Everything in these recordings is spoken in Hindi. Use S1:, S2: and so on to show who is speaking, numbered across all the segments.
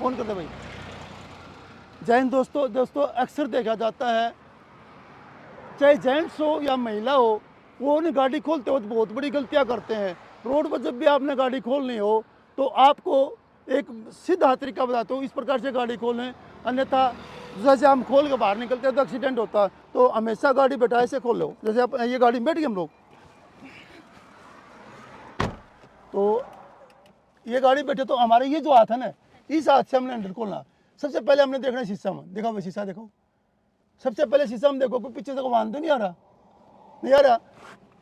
S1: फ़ोन कर दे भाई। जय हिंद दोस्तों। दोस्तों अक्सर देखा जाता है, चाहे जेंट्स हो या महिला हो, वो उन्हें गाड़ी खोलते वक्त बहुत बड़ी गलतियां करते हैं। रोड पर जब भी आपने गाड़ी खोलनी हो तो आपको एक सीधा तरीका बताता हूँ, इस प्रकार से गाड़ी खोलें, अन्यथा जैसे हम खोल के बाहर निकलते हैं तो एक्सीडेंट होता है। तो हमेशा गाड़ी बैठा ऐसे खोल लो, जैसे आप ये गाड़ी में बैठ गए हम लोग, तो ये गाड़ी बैठे तो हमारे ये जो हाथ है ना, इस हाथ से हमने अंदर खोलना। सबसे पहले हमने देखना शीशा में, देखो भाई शीशा देखो, सबसे पहले शीशा में देखो कोई पीछे से वाहन तो नहीं आ रहा, नहीं आ रहा,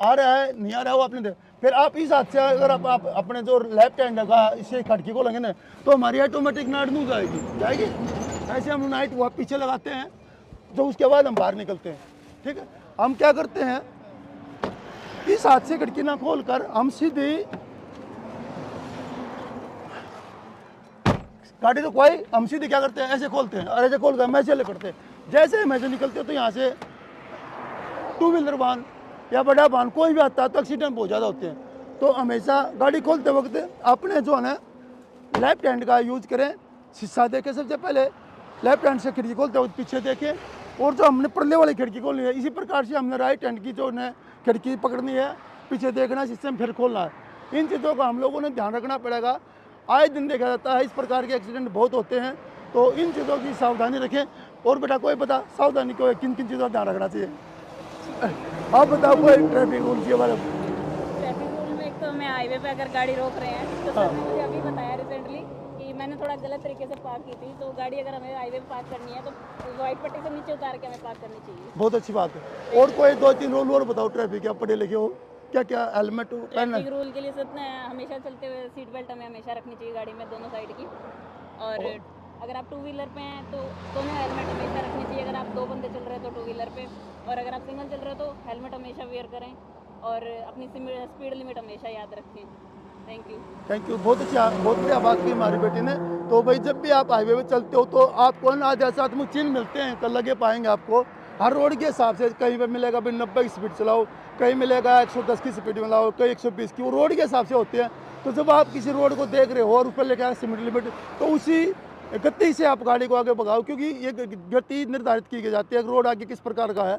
S1: आ रहा है नहीं आ रहा वो आपने फिर आप इस हाथ से अगर आप अपने जो लेफ्ट हैंड का इसे खड़की को लेंगे ना, तो हमारी ऑटोमेटिक नाइट नहीं जाएगी। ऐसे हम नाइट वो पीछे लगाते हैं, जो उसके बाद हम बाहर निकलते हैं। ठीक है, हम क्या करते हैं, इस हाथ से खिड़की ना खोल कर हम सीधे गाड़ी तो कोई, हम सीधे क्या करते हैं, ऐसे खोलते हैं और ऐसे खोल कर हम ऐसे करते हैं। जैसे हम ऐसे निकलते हैं तो यहाँ से टू व्हीलर वाहन या बड़ा वाहन कोई भी आता है तो एक्सीडेंट बहुत ज़्यादा होते हैं। तो हमेशा गाड़ी खोलते वक्त अपने जो है ना लेफ्ट हैंड का यूज करें। शीशा देखें सबसे पहले, लेफ्ट हैंड से खिड़की खोलते वक्त पीछे देखें, और जो हमने परले वाली खिड़की खोलनी है इसी प्रकार से हमने राइट हैंड की जो है खिड़की पकड़नी है, पीछे देखना, शीशे में फिर खोलना है। इन चीज़ों का हम लोगों ने ध्यान रखना पड़ेगा। आए दिन देखा जाता है इस प्रकार के एक्सीडेंट बहुत होते हैं, तो इन चीज़ों की सावधानी रखें। और बेटा कोई बता सावधानी को किन किन चीज़ों का ध्यान रखना चाहिए, आप बताओ कोई ट्रैफिक रूल के बारे में।
S2: ट्रैफिक रूल में एक तो हमें हाईवे पे अगर गाड़ी रोक रहे हैं तो सर ने मुझे अभी बताया रिसेंटली कि मैंने थोड़ा गलत तरीके से पार्क की थी, तो गाड़ी अगर हमें हाईवे पे पार्क करनी है तो वाइट पट्टी से नीचे उतार के हमें पार्क करनी चाहिए।
S1: बहुत अच्छी बात है। और कोई दो तीन रूल और बताओ ट्रैफिक के, आप पढ़े लिखे हो, क्या क्या हेलमेट पहनना
S2: ट्रैफिक रूल के लिए सर ने हमेशा चलते हुए सीट बेल्ट हमें हमेशा रखनी चाहिए गाड़ी में दोनों साइड की। और अगर आप टू व्हीलर पे हैं तो दोनों हेलमेट हमेशा रखनी चाहिए। अगर आप दो बंदे चल रहे हैं तो टू व्हीलर पे, और अगर आप सिंगल चल रहे हो तो हेलमेट हमेशा वेयर करें और अपनी स्पीड लिमिट हमेशा याद रखें। Thank you.
S1: थैंक यू, बहुत अच्छा, बहुत बढ़िया बात की हमारी बेटी ने। तो भाई जब भी आप हाईवे पे चलते हो तो आपको ना आध्यात्मिक चिन्ह मिलते हैं, कल लगे पाएंगे आपको हर रोड के हिसाब से। कहीं पे मिलेगा भाई 90 की स्पीड चलाओ, कहीं मिलेगा 110 की स्पीड में लाओ, कहीं 120 की, वो रोड के हिसाब से होते हैं। तो जब आप किसी रोड को देख रहे हो और ऊपर लेके आए स्पीड लिमिट, तो उसी गति से आप गाड़ी को आगे भगाओ, क्योंकि ये गति निर्धारित की जाती है रोड आगे किस प्रकार का है।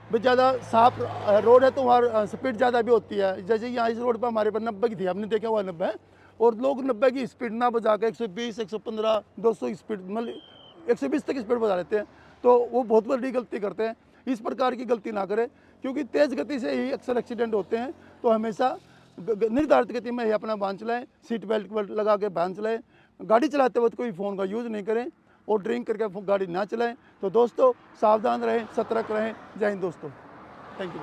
S1: भाई ज़्यादा साफ रोड है तो वहाँ स्पीड ज़्यादा भी होती है। जैसे यहाँ इस रोड पर हमारे पर 90 की थी, हमने देखा हुआ 90 है, और लोग 90 की स्पीड ना बजा के 120, 115, 200 स्पीड, मतलब 120 तक स्पीड बजा लेते हैं। तो वो बहुत बड़ी गलती करते हैं। इस प्रकार की गलती ना करें, क्योंकि तेज़ गति से ही अक्सर एक्सीडेंट होते हैं। तो हमेशा निर्धारित गति में ही अपना वाहन चलाएं, सीट बेल्ट लगा के वाहन चलाएं। गाड़ी चलाते वक्त कोई फ़ोन का यूज़ नहीं करें और ड्रिंक करके गाड़ी ना चलाएं। तो दोस्तों सावधान रहें, सतर्क रहें। जय हिंद दोस्तों, थैंक यू।